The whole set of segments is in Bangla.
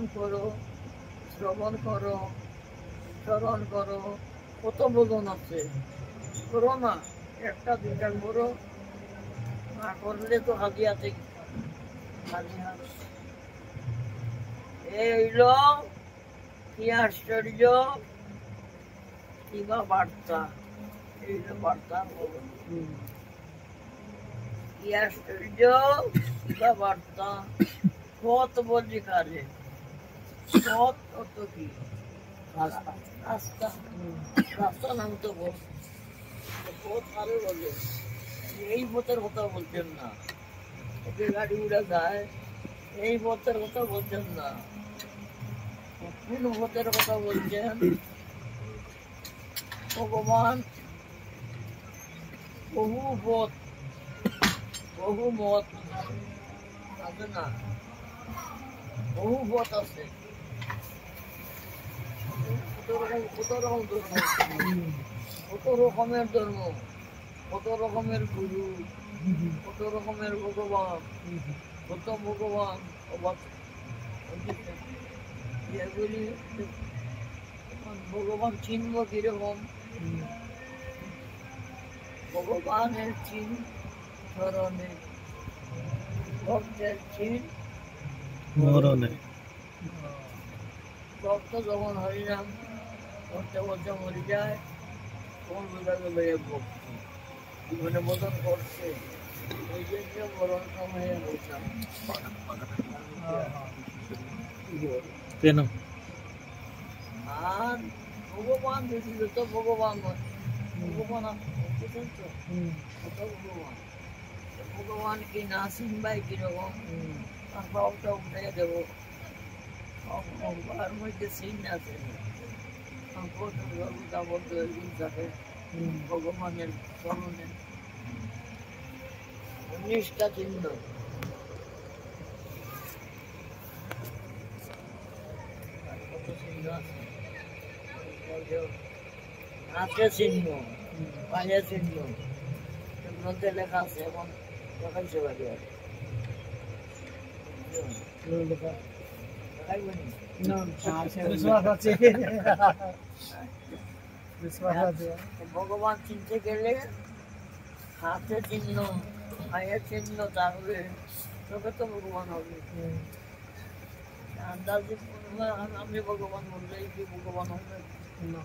দর্শন করো, শ্রবণ করো, স্মরণ করো, কত ভজন আছে, করো না, একটা দুইটা করো, না করলে তো হাদিয়াতে খালি হাত। এইল কি আশ্চর্য, কিবা বার্তা, এইল বার্তা কি আশ্চর্য, কিবা বার্তা। পথ বলছি কাজে, পথ অত কি রাস্তা, রাস্তা রাস্তা নাম তো পথ আরো বলে, এই পথের কথা বলছেন না, যে গাড়ি উড়ে যায় এই পথের কথা বলছেন না, কোন পথের কথা বলছেন? ভগবান বহু পথ বহু মত আছে না, বহু পথ আছে, কত রকমের ধর্ম, কত রকমের গুরু, কত রকমের ভগবান, কত ভগবান এগুলি ভগবান চিহ্ন কিরকম, ভগবানের চিহ্ন ধরনের, ভক্তের চিহ্ন মরণে। ভক্ত যখন হরিনাম করতে বলতে মরে যায় তখন বোঝা গেল এ ভক্তি, জীবনে বোধন করছে, এই জন্য মরণ সময়ে বলতাম। কেন? আর ভগবান ব্যতীত তো ভগবান নয়, ভগবান বুঝছেন তো, কত ভগবান, ভগবান কি না চিনবাই কিরকম, সবটা উঠে দেবো, আর মধ্যে চিন আছে ভগবানের চরণে 19টা চিহ্ন, হাতে চিহ্ন, পায়ে চিহ্ন, মধ্যে লেখা আছে, এখন দেখাইছে বাড়ি আর ভগবান চিনতে গেলে হাতে চিহ্ন, পায়ের চিহ্ন থাকবে, তবে তো ভগবান হবে। আন্দাজে আমি ভগবান বললেই কি ভগবান হবে না,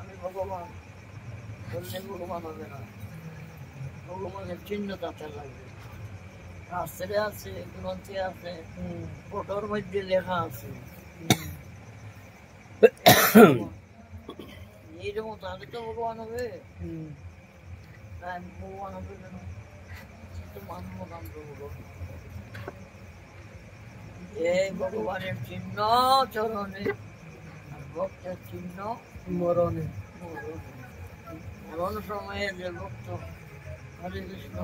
আমি ভগবান বললে ভগবান হবে না, ভগবানের চিহ্ন তাতে লাগবে, শাস্ত্রে আছে, গ্রন্থে আছে, ফটোর মধ্যে লেখা আছে, এইরকম তাহলে তো ভগবান হবে, ভগবান হবে কেন, তো মানব নাম তো ভগবান। এই ভগবানের চিহ্ন চরণে, ভক্তের চিহ্ন মরণে, মরণ সময়ে যে ভক্ত হরে কৃষ্ণ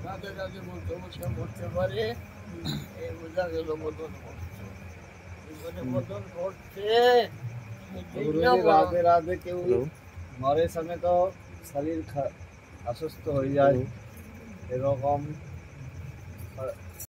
রাধে রাধে বলতে বলতে করতে পারে, এই বোঝা গেল বোধন করছে, জীবনে বোধন করছে। রাধে রাধে কেউ মরে সময় তো শরীর অসুস্থ হয়ে যায়, এরকম